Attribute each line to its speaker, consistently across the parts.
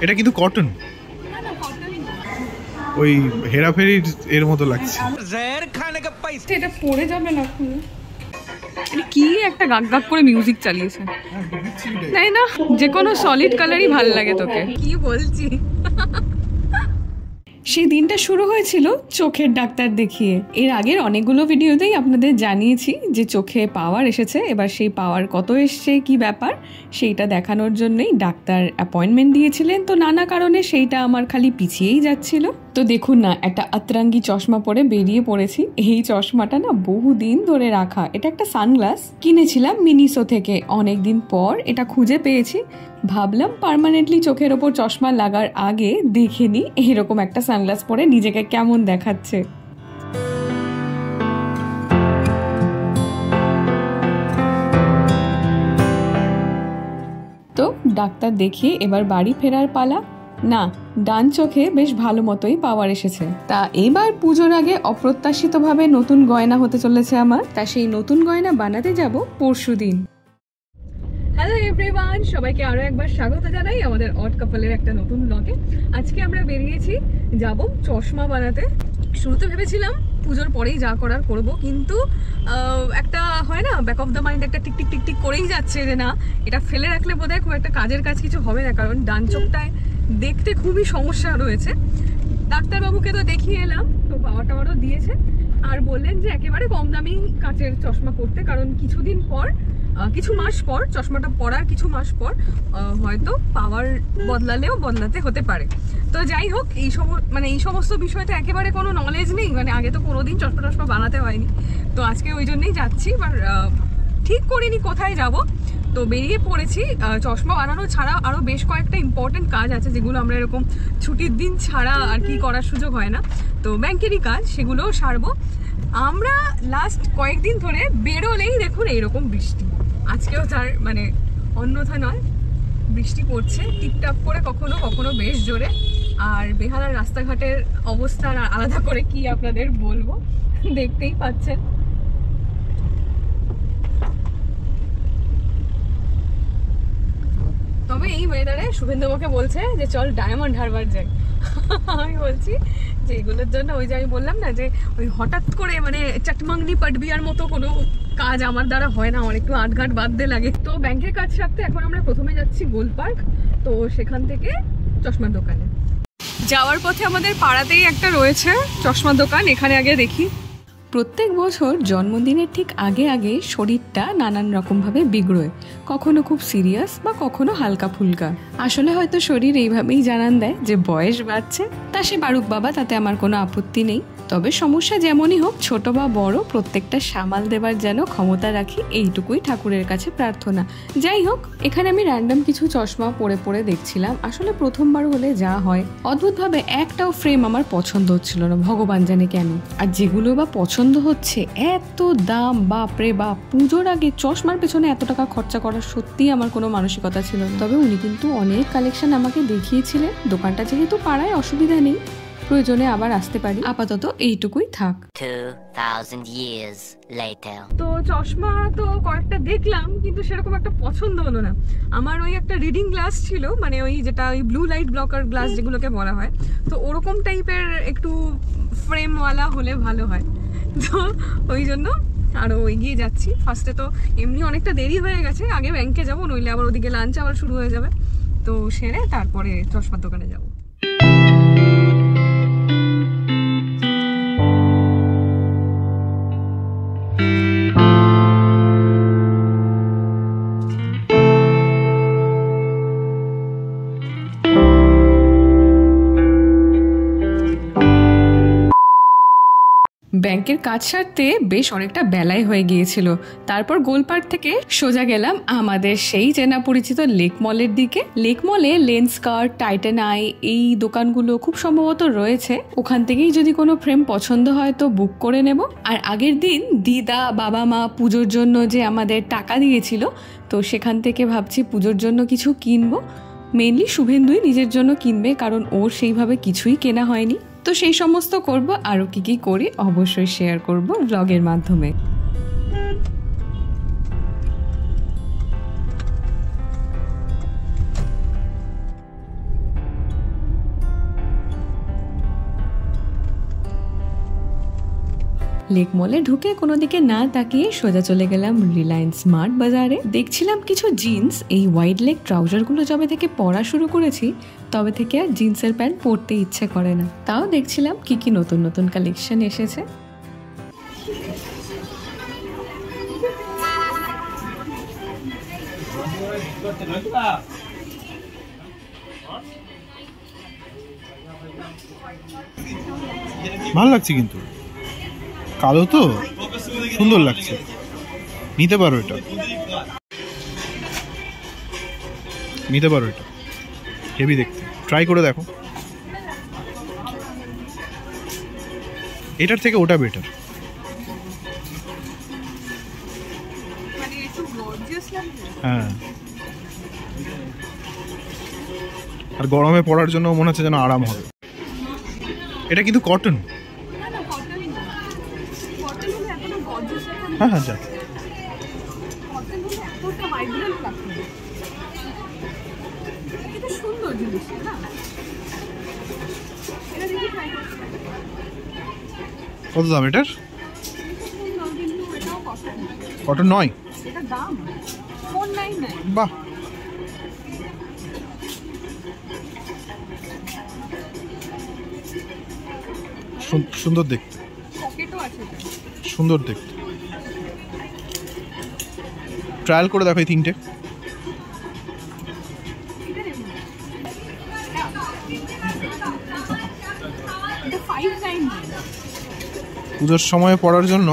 Speaker 1: এটা কিন্তু কটন, ওই হেরাফেরির এর মতো লাগছে।
Speaker 2: এটা পড়ে যাবে না? কি একটা গাক গাক করে মিউজিক চালিয়েছে, তাই না? যে কোনো সলিড কালারই ভাল লাগে তোকে, কি বলছি। সেই দিনটা শুরু হয়েছিল চোখের ডাক্তার দেখিয়ে। এর আগের অনেকগুলো ভিডিওতেই আপনাদের জানিয়েছি যে চোখে পাওয়ার এসেছে। এবার সেই পাওয়ার কত এসছে, কি ব্যাপার, সেইটা দেখানোর জন্যই ডাক্তার অ্যাপয়েন্টমেন্ট দিয়েছিলেন। তো নানা কারণে সেইটা আমার খালি পিছিয়েই যাচ্ছিল। তো দেখুন না, একটা আতরাঙ্গি চশমা পরে বেরিয়ে পড়েছি। এই চশমাটা না বহুদিন ধরে রাখা। এটা একটা সানগ্লাস, কিনেছিলাম মিনিসো থেকে। অনেকদিন পর এটা খুঁজে পেয়েছি। ভাবলাম পার্মানেন্টলি চোখের ওপর চশমা লাগার আগে দেখে নি এরকম একটা সানগ্লাস পরে নিজেকে কেমন দেখাচ্ছে। তো ডাক্তার দেখিয়ে এবার বাড়ি ফেরার পালা। না, ডান চোখে বেশ ভালো মতোই পাওয়ার এসেছে। তা এবার পুজোর আগে অপ্রত্যাশিতভাবে নতুন গয়না হতে চলেছে আমার। তা সেই নতুন গয়না বানাতে যাব পরশুদিন। হ্যালো এভরিওয়ান, সবাইকে আরও একবার স্বাগত জানাই আমাদের অড কাপলের একটা নতুন ব্লগে। আজকে আমরা বেরিয়েছি, যাব চশমা বানাতে। শুরুতে ভেবেছিলাম পুজোর পরেই যা করার করব, কিন্তু একটা হয় না, ব্যাক অফ দ্য মাইন্ড একটা টিক টিক টিক টিক করেই যাচ্ছে যে না, এটা ফেলে রাখলে বোধহয় খুব একটা কাজের কাজ কিছু হবে না, কারণ ডান চোখটায় দেখতে খুবই সমস্যা রয়েছে। ডাক্তারবাবুকে তো দেখিয়ে এলাম, তো পাওয়ার টাওয়ারও দিয়েছে, আর বললেন যে একেবারে কম দামি কাঁচের চশমা করতে, কারণ কিছুদিন পর, কিছু মাস পর, চশমাটা পরার কিছু মাস পর হয়তো পাওয়ার বদলাতে হতে পারে। তো যাই হোক, এই সমস্ত বিষয় তো একেবারে কোনো নলেজ নেই, মানে আগে তো কোনোদিন চশমা বানাতে হয়নি। তো আজকে ওই জন্যই যাচ্ছি, এবার ঠিক করিনি কোথায় যাব। তো বেরিয়ে পড়েছি। চশমা বানানো ছাড়া আরও বেশ কয়েকটা ইম্পর্টেন্ট কাজ আছে, যেগুলো আমরা এরকম ছুটির দিন ছাড়া আর কি করার সুযোগ হয় না। তো ব্যাংকেরই কাজ, সেগুলোও সারবো। আমরা লাস্ট কয়েকদিন ধরে বেরোলেই দেখুন এইরকম বৃষ্টি। আজকেও তার মানে অন্যথা নয়, বৃষ্টি পড়ছে টিপটাপ করে, কখনো কখনো বেশ জোরে। আর বেহালার রাস্তাঘাটের অবস্থা আলাদা করে কি আপনাদের বলবো, দেখতেই পাচ্ছেন। তবে এই ওয়েদারে শুভেন্দুবাবুকে বলছে যে চল ডায়মন্ড হারবার যাই। আমি বলছি যে এগুলোর জন্য, ওই যে আমি বললাম না যে ওই হঠাৎ করে মানে চাটমাংনি পাটবিয়ার মতো কোনো কাজ আমার দ্বারা হয় না, আমার একটু আটঘাট বাঁধতে লাগে। তো ব্যাংকের কাজ সারতে এখন আমরা প্রথমে যাচ্ছি গোল পার্ক, তো সেখান থেকে চশমার দোকানে যাওয়ার পথে আমাদের পাড়াতেই একটা রয়েছে চশমার দোকান, এখানে আগে দেখি। প্রত্যেক বছর জন্মদিনের ঠিক আগে আগে শরীরটা নানান রকমভাবে বিগড়োয়, কখনো খুব সিরিয়াস বা কখনো হালকা ফুলকা। আসলে হয়তো শরীর এইভাবেই জানান দেয় যে বয়স বাড়ছে। তা সে বারুক বাবা, তাতে আমার কোনো আপত্তি নেই। তবে সমস্যা যেমনই হোক, ছোট বা বড়, প্রত্যেকটা সামাল দেবার যেন ক্ষমতা রাখি, এইটুকুই ঠাকুরের কাছে প্রার্থনা। যাই হোক, এখানে আমি র্যান্ডম কিছু চশমা পরে দেখছিলাম। আসলে প্রথমবার হলে যা হয়, অদ্ভুতভাবে একটাও ফ্রেম আমার পছন্দ হচ্ছিল না, ভগবান জানে কেন। আর যেগুলো বা পছন্দ হচ্ছে, এত দাম, বাপরে বাপ। পুজোর আগে চশমার পেছনে এত টাকা খরচা করার সত্যিই আমার কোনো মানসিকতা ছিল না। তবে উনি কিন্তু অনেক কালেকশন আমাকে দেখিয়েছিলেন। দোকানটা যেহেতু পাড়ায়, অসুবিধা নেই, প্রয়োজনে আবার আসতে পারি। আপাতত এইটুকুই থাক।
Speaker 3: 2000 years later.
Speaker 2: তো চশমা তো কয়েকটা দেখলাম, কিন্তু সেরকম একটা পছন্দ হলো না। আমার ওই একটা রিডিং গ্লাস ছিল, মানে ওই যেটা ওই ব্লু লাইট ব্লকার গ্লাস যেগুলোকে বলা হয়, তো ওরকম টাইপের একটু ফ্রেমওয়ালা হলে ভালো হয়। তো ওই জন্য আরও এগিয়ে যাচ্ছি। ফার্স্টে তো এমনি অনেকটা দেরি হয়ে গেছে, আগে ব্যাংকে যাবো, নইলে আবার ওদিকে লাঞ্চ আবার শুরু হয়ে যাবে। তো সেরে তারপরে চশমার দোকানে যাবো। ব্যাংকের কাজ সারতে বেশ অনেকটা বেলায় হয়ে গিয়েছিল। তারপর গোলপার্ক থেকে সোজা গেলাম আমাদের সেই চেনা পরিচিত লেক মলের দিকে। লেক মলে লেন্সকার্ট, টাইটান আই, এই দোকানগুলো খুব সম্ভবত রয়েছে। ওখান থেকেই যদি কোনো ফ্রেম পছন্দ হয় তো বুক করে নেব। আর আগের দিন দিদা, বাবা মা পুজোর জন্য যে আমাদের টাকা দিয়েছিল, তো সেখান থেকে ভাবছি পুজোর জন্য কিছু কিনবো। মেনলি শুভেন্দুই নিজের জন্য কিনবে, কারণ ওর সেইভাবে কিছুই কেনা হয়নি। তো সেই সমস্ত করব, আরও কি করি অবশ্যই শেয়ার করব ব্লগের মাধ্যমে। লেক মলে ঢুকে কোনো দিকে না তাকিয়ে সোজা চলে গেলাম রিলায়েন্স স্মার্ট বাজারে। দেখছিলাম কিছু জিন্স। এই ওয়াইড লেগ ট্রাউজারগুলো যবে থেকে পরা শুরু করেছি তবে থেকে আর জিন্সের প্যান্ট পরতে ইচ্ছে করে না। তাও দেখছিলাম কি কি নতুন নতুন কালেকশন এসেছে।
Speaker 1: ভালো লাগছে, কিন্তু কালো তো সুন্দর লাগছে, নিতে পারো এটা, নিতে পারো এটা, হেভি দেখতে, ট্রাই করে দেখো। এটার থেকে ওটা বেটার। হ্যাঁ, আর গরমে পড়ার জন্য মনে হচ্ছে যেন আরাম হবে। এটা কিন্তু কটন। হ্যাঁ হ্যাঁ, যাক কত দাম এটার? কটন নয়, বাহ সুন্দর দেখতে, সুন্দর দেখতে। ট্রায়াল করে দেখো এই তিনটে। পুজোর সময় পড়ার জন্য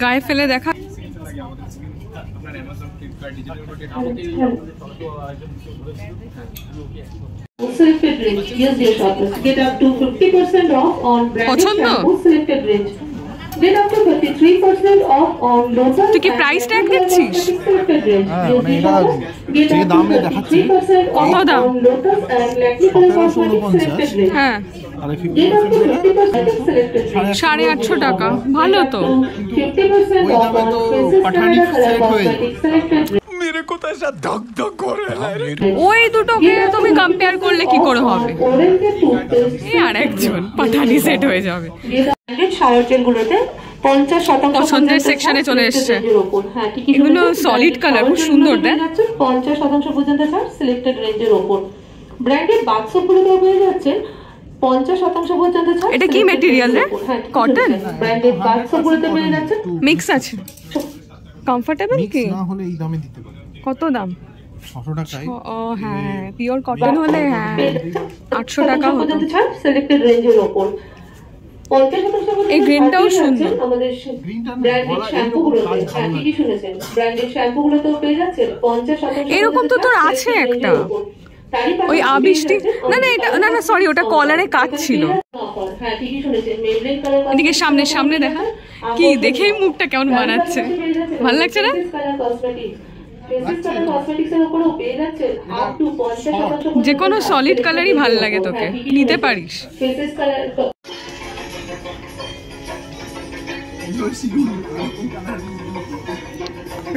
Speaker 2: গায়ে ফেলে দেখা। পছন্দ? তুই কি প্রাইস ট্যাগ দিচ্ছিস? কত দাম? হ্যাঁ, 850 টাকা। ভালো তো। ওই দুটোকে তুমি কম্পেয়ার করলে কি করে হবে? আর একজন পাঠানি সেট হয়ে যাবে। পছন্দের সেকশনে চলে এসছে। এগুলো সলিড কালার, খুব সুন্দর।
Speaker 4: 50% পর্যন্ত ছাড় সিলেক্টেড রেঞ্জের ওপর। ব্র্যান্ডেড বাক্সগুলো পেয়ে যাচ্ছে 50% পর্যন্ত ছাড়।
Speaker 2: এটা কি ম্যাটেরিয়াল রে? কটন?
Speaker 4: ব্র্যান্ডেড বাক্সগুলোতে পেয়ে যাচ্ছে
Speaker 2: মিক্স আছে। কমফোর্টেবল কি?
Speaker 1: না হলে এই দামে দিতে পারে।
Speaker 2: কত দাম?
Speaker 1: 600 টাকায়।
Speaker 2: ও হ্যাঁ, পিওর কটন হলে হ্যাঁ 800 টাকা হতো।
Speaker 4: সিলেক্টেড রেঞ্জের উপর 50%
Speaker 2: এই গ্রিনটাও সুন্দর।
Speaker 4: আমাদের ব্র্যান্ডেড শ্যাম্পুগুলোতে ঠিকই শুনেছেন, ব্র্যান্ডেড শ্যাম্পুগুলোতেও পেয়ে যাচ্ছে 50%।
Speaker 2: এরকম তো তোর আছে একটা, ওই আবিষ্টি। না না, এটা না না, সরি, ওটা কলারে কাজ ছিল।
Speaker 4: হ্যাঁ ঠিকই শুনেছেন, মেবলিন কালার।
Speaker 2: এদিকে সামনে সামনে দেখা। কি দেখেই মুখটা কেমন বানাচ্ছে, ভালো লাগছে না? যে কোনো সলিড কালারই ভাল লাগে, তোকে নিতে পারিস।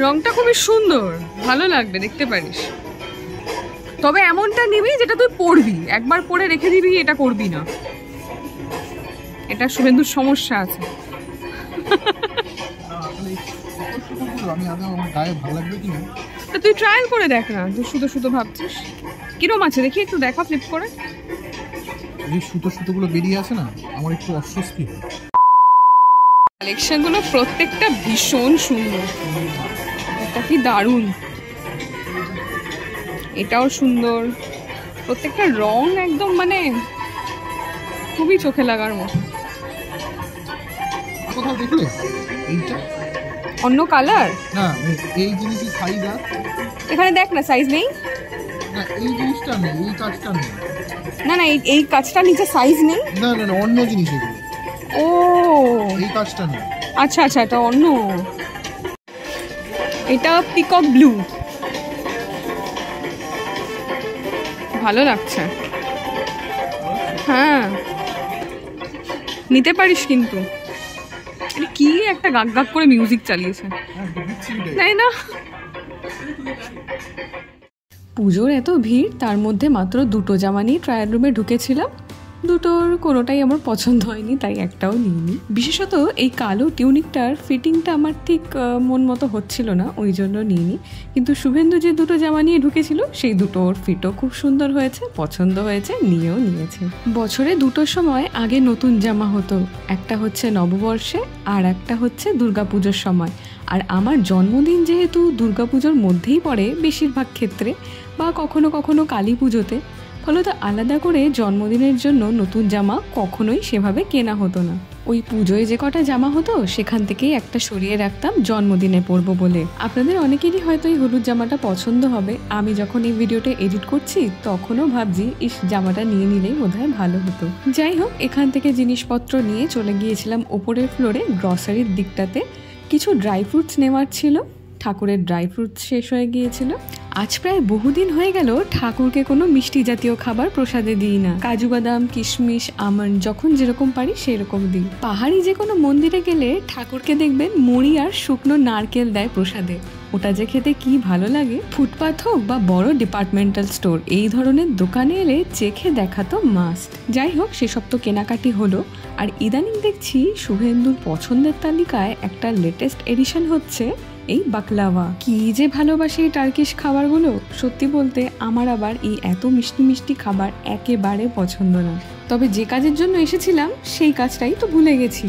Speaker 2: রংটা খুবই সুন্দর, ভালো লাগবে, দেখতে পারিস। তবে এমনটা নিবি যেটা তুই পরবি, একবার পরে রেখে দিবি, এটা করবি না। এটা শুভেন্দুর সমস্যা আছে। তুই ট্রায়াল করে দেখ না, তুই শুধু শুধু ভাবছিস। কিরম আছে দেখি, একটু দেখা ফ্লিপ করে।
Speaker 1: এই সুতো সুতোগুলো বেরিয়ে আসে না, আমার একটু অস্বস্তি হয়।
Speaker 2: কালেকশনগুলো প্রত্যেকটা ভীষণ সুন্দর। এটা কি দারুণ, এটাও সুন্দর। প্রত্যেকটা রং একদম মানে খুবই চোখে লাগার মতো।
Speaker 1: কোথাও দেখলে এইটা
Speaker 2: অন্য কালার?
Speaker 1: না, এই জিনিসই সাইজ আছে
Speaker 2: এখানে, দেখ না, সাইজ নেই।
Speaker 1: না, এই জিনিসটা নেই, এই কাজটা নেই।
Speaker 2: না না, এই কাজটা নিচে সাইজ নেই।
Speaker 1: না না না, অন্য জিনিস এগুলো।
Speaker 2: ও,
Speaker 1: এই কাজটা নেই।
Speaker 2: আচ্ছা আচ্ছা, এটা অন্য। এটা পিকক ব্লু, ভালো লাগছে। হ্যাঁ, নিতে পারিস কিন্তু। কি একটা গাক গাক করে মিউজিক চালিয়েছে, তাই না? পুজোর এত ভিড়, তার মধ্যে মাত্র 2টো জামা নিয়ে ট্রায়াল রুমে ঢুকেছিলাম। দুটোর কোনোটাই আমার পছন্দ হয়নি, তাই একটাও নিইনি। বিশেষত এই কালো টিউনিকটার ফিটিংটা আমার ঠিক মন মতো হচ্ছিল না, ওই জন্য নিইনি। কিন্তু শুভেন্দু যে 2টো জামা নিয়ে ঢুকেছিল, সেই দুটোর ফিটও খুব সুন্দর হয়েছে, পছন্দ হয়েছে, নিয়েও নিয়েছে। বছরে 2টোর সময় আগে নতুন জামা হতো, একটা হচ্ছে নববর্ষে আর একটা হচ্ছে দুর্গাপুজোর সময়। আর আমার জন্মদিন যেহেতু দুর্গাপুজোর মধ্যেই পড়ে বেশিরভাগ ক্ষেত্রে, বা কখনো কখনো কালী পুজোতে, ফলত আলাদা করে জন্মদিনের জন্য নতুন জামা কখনোই সেভাবে কেনা হতো না। ওই পুজোয় যে কটা জামা হতো সেখান থেকেই একটা সরিয়ে রাখতাম জন্মদিনে পরবো বলে। আপনাদের অনেকেরই হয়তো এই হলুদ জামাটা পছন্দ হবে। আমি যখন এই ভিডিওটা এডিট করছি তখনও ভাবছি ইস, জামাটা নিয়ে নিলেই বোধহয় ভালো হতো। যাই হোক, এখান থেকে জিনিসপত্র নিয়ে চলে গিয়েছিলাম ওপরের ফ্লোরে গ্রসারির দিকটাতে। কিছু ড্রাই ফ্রুটস নেওয়ার ছিল, ঠাকুরের ড্রাই ফ্রুটস শেষ হয়ে গিয়েছিল। আজ প্রায় বহুদিন হয়ে গেল ঠাকুরকে কোনো মিষ্টি জাতীয় খাবার প্রসাদে দিই না। কাজু বাদাম, কিশমিশ, আমন্ড যখন যেরকম পারি সেরকম দিই। পাহাড়ি যে কোনো মন্দিরে গেলে ঠাকুরকে দেখবেন মুড়ি আর শুকনো নারকেল দেয় প্রসাদে, ওটা যে খেতে কি ভালো লাগে। ফুটপাথ হোক বা বড় ডিপার্টমেন্টাল স্টোর, এই ধরনের দোকানে এলে চেখে দেখা তো মাস্ট। যাই হোক, সেসব তো কেনাকাটি হলো। আর ইদানিং দেখছি শুভেন্দুর পছন্দের তালিকায় একটা লেটেস্ট এডিশন হচ্ছে এই বাকলাওয়া। কি যে ভালোবাসে এই টার্কিশ খাবারগুলো, সত্যি বলতে আমার আবার এই এত মিষ্টি মিষ্টি খাবার একেবারে পছন্দ না। তবে যে কাজের জন্য এসেছিলাম সেই কাজটাই তো ভুলে গেছি।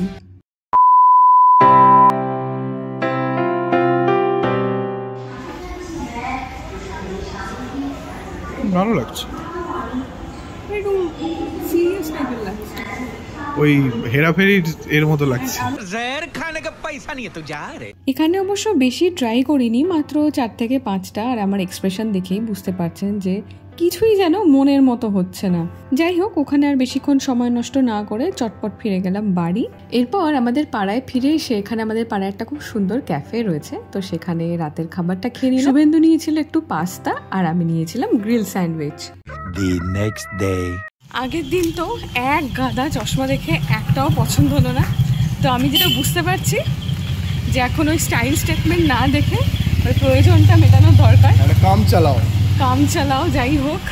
Speaker 1: ভালো লাগছে,
Speaker 2: সিরিয়াস টাইপের লাগছে,
Speaker 1: ওই হেরাফেরির এর মতো লাগছে।
Speaker 2: এখানে অবশ্য বেশি ট্রাই করিনি, মাত্র 4 থেকে 5টা। আর আমার এক্সপ্রেশন দেখেই বুঝতে পারছেন যে কিছুই যেন মনের মতো হচ্ছে না। যাই হোক, ওখানে আর বেশিক্ষণ সময় নষ্ট না করে চটপট ফিরে গেলাম বাড়ি। এরপর আমাদের পাড়ায় ফিরে এসে, এখানে আমাদের পাড়ায় একটা খুব সুন্দর ক্যাফে রয়েছে, তো সেখানে রাতের খাবারটা খেয়ে নিলাম। শুভেন্দু নিয়েছিল একটু পাস্তা আর আমি নিয়েছিলাম grill sandwich.
Speaker 5: The next day.
Speaker 2: আগের দিন তো এক গাদা চশমা দেখে একটাও পছন্দ হলো না। তো আমি যেটা বুঝতে পারছি যে এখন ওই স্টাইল স্টেটমেন্ট না দেখে ওই প্রয়োজনটা মেটানো দরকার। কাম চালাও যাই হোক,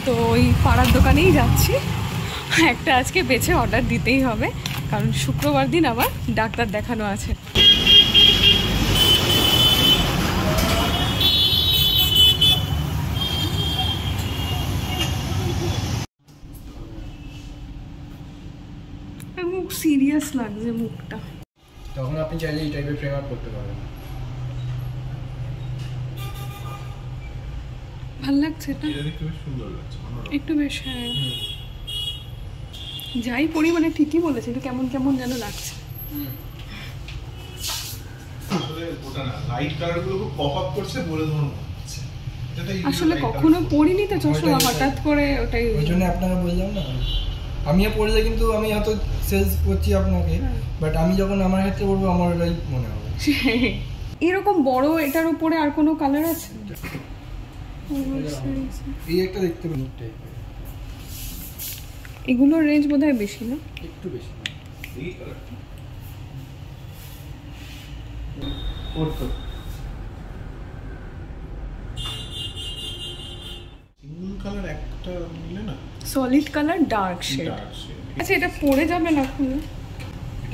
Speaker 2: তো ওই পাড়ার দোকানেই যাচ্ছি। একটা আজকে বেছে অর্ডার দিতেই হবে, কারণ শুক্রবার দিন আবার ডাক্তার দেখানো আছে। মুখ সিরিয়াস লাগছে মুখটা,
Speaker 6: তখন আপনি চাইলে এই টাইপের ফ্রেম আপ করতে পারবেন।
Speaker 2: ভাল লাগছে এটা, একটু বেশ। হ্যাঁ, যাই পরিমাণে ঠিকই বলেছে, একটু কেমন কেমন যেন লাগছে। আসলে কখনো পড়িনি তো চশমা, হঠাৎ করে ওটাই।
Speaker 6: ওই জন্য আপনাকে বললাম না, আমিও পড়লে কিন্তু আমি হয়তো সেলস করছি আপনাকে, বাট আমি যখন আমার ক্ষেত্রে পড়বো আমার ওটাই মনে হবে।
Speaker 2: এরকম বড় এটার উপরে আর কোনো কালার আছে?
Speaker 6: এই একটা দেখতে পাবেন,
Speaker 2: এগুলোর রেঞ্জ বোধহয় বেশি না?
Speaker 6: একটু বেশি।
Speaker 2: Solid colour dark shade. আচ্ছা, এটা পড়ে যাবে না খুলে?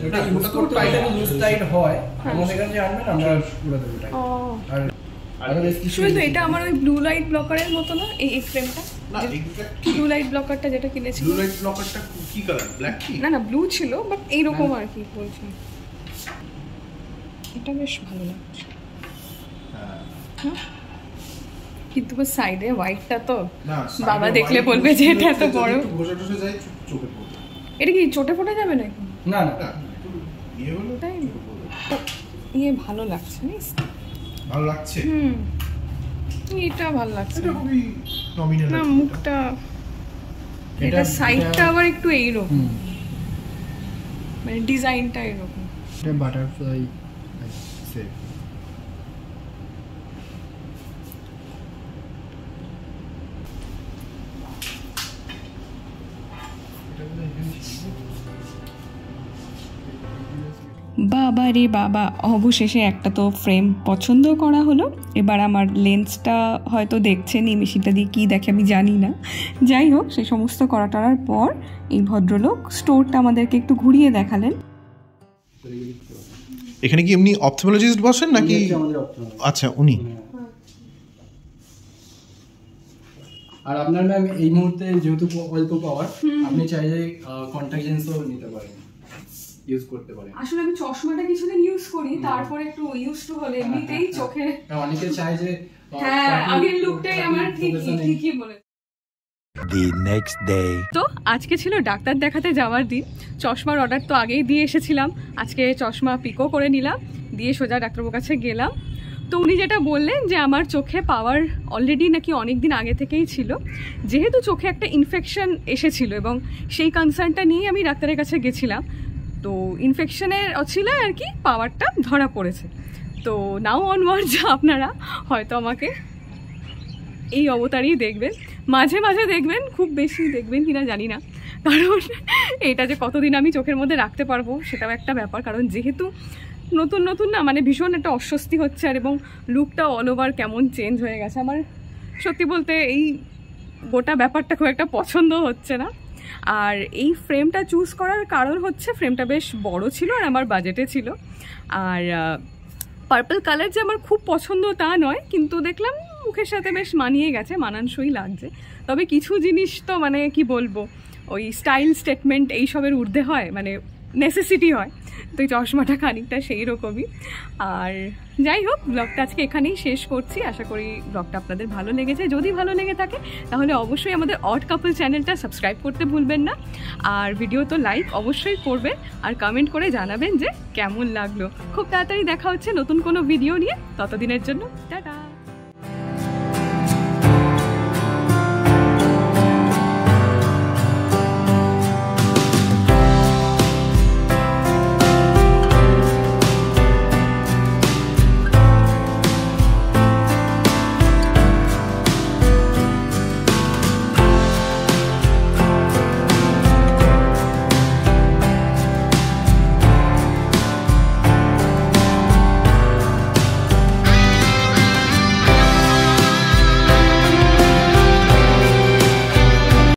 Speaker 6: এটা ইউজ করতে পারলে লুজ টাইট হয়, আমাদের কাছে আনবেন আমরা পুরো দেব টাইট। আর
Speaker 2: শুধু এটা আমার ওই ব্লু লাইট ব্লকারের মতো না এই ফ্রেমটা? না, এক্স্যাক্টলি ব্লু লাইট ব্লকারটা যেটা কিনেছি।
Speaker 1: ব্লু লাইট ব্লকারটা কি কালার? ব্ল্যাক কি?
Speaker 2: না না, ব্লু ছিল, বাট এইরকম আর কি বলছি। এটা বেশ ভালো লাগছে। হ্যাঁ, কিন্তু সাইডে হোয়াইটটা তো বাবা দেখলে বলবে যে এটা এত বড়। এটা কি চোটে পড়ে যাবে নাকি?
Speaker 6: না না,
Speaker 2: তাই ইয়ে ভালো লাগছে।
Speaker 1: ভালো লাগছে,
Speaker 2: এটা ভালো লাগছে
Speaker 1: নমিনাল
Speaker 2: না, মুখটা। এটা সাইডটা আবার একটু এইরকম, মানে ডিজাইনটা এরকম।
Speaker 6: এটা বাটারফ্লাই সেট।
Speaker 2: বাবা রে বাবা, অবশেষে একটা তো ফ্রেম পছন্দ করা হলো। এবার আমার লেন্সটা হয়তো দেখছেনই, মেশিনটা দিয়ে কী দেখে আমি জানি না। যাই হোক, সেই সমস্ত করার পর এই ভদ্রলোক স্টোরটা আমাদেরকে একটু ঘুরিয়ে দেখালেন।
Speaker 1: এখানে কি এমনি অপথ্যালমোলজিস্ট বসেন নাকি? আচ্ছা, উনি।
Speaker 6: আর আপনার ম্যাম এই মুহূর্তে যেহেতু অল্প পাওয়ার, আপনি চাইলে কন্ট্যাক্ট লেন্সও নিতে পারেন, ইউজ করতে পারেন।
Speaker 2: আসলে আমি চশমাটা কিছুদিন ইউজ করি, তারপরে একটু ইউজ টু হলে এমনিতেই চোখে
Speaker 6: অনেকে চায় যে
Speaker 2: হ্যাঁ আগের লুকটাই আমার ঠিকই বলে।
Speaker 5: The next day.
Speaker 2: তো আজকে ছিল ডাক্তার দেখাতে যাওয়ার দিন। চশমার অর্ডার তো আগেই দিয়ে এসেছিলাম, আজকে চশমা পিকও করে নিলাম, দিয়ে সোজা ডাক্তারবাবুর কাছে গেলাম। তো উনি যেটা বললেন যে আমার চোখে পাওয়ার অলরেডি নাকি অনেক দিন আগে থেকেই ছিল, যেহেতু চোখে একটা ইনফেকশন এসেছিল এবং সেই কনসার্নটা নিয়ে আমি ডাক্তারের কাছে গেছিলাম। তো ইনফেকশনের ছিল আর কি, পাওয়ারটা ধরা পড়েছে। তো নাও অনওয়ার্ডস আপনারা হয়তো আমাকে এই অবতারেই দেখবেন, মাঝে মাঝে দেখবেন, খুব বেশি দেখবেন কিনা জানি না, কারণ এটা যে কতদিন আমি চোখের মধ্যে রাখতে পারবো সেটাও একটা ব্যাপার। কারণ যেহেতু নতুন নতুন না, মানে ভীষণ একটা অস্বস্তি হচ্ছে, আর এবং লুকটা অল ওভার কেমন চেঞ্জ হয়ে গেছে। আমার সত্যি বলতে এই গোটা ব্যাপারটা খুব একটা পছন্দ হচ্ছে না। আর এই ফ্রেমটা চুজ করার কারণ হচ্ছে ফ্রেমটা বেশ বড় ছিল আর আমার বাজেটে ছিল। আর পার্পল কালার যে আমার খুব পছন্দ তা নয়, কিন্তু দেখলাম মুখের সাথে বেশ মানিয়ে গেছে, মানানসই লাগছে। তবে কিছু জিনিস তো মানে কি বলবো, ওই স্টাইল স্টেটমেন্ট এইসবের ঊর্ধ্বে হয়, মানে নেসেসিটি হয়। তো এই চশমাটা খানিকটা সেই রকমই। আর যাই হোক, ব্লগটা আজকে এখানেই শেষ করছি। আশা করি ব্লগটা আপনাদের ভালো লেগেছে। যদি ভালো লেগে থাকে তাহলে অবশ্যই আমাদের অড কাপল চ্যানেলটা সাবস্ক্রাইব করতে ভুলবেন না। আর ভিডিও তো লাইক অবশ্যই করবেন, আর কমেন্ট করে জানাবেন যে কেমন লাগলো। খুব তাড়াতাড়ি দেখা হচ্ছে নতুন কোনো ভিডিও নিয়ে, ততদিনের জন্য টাটা।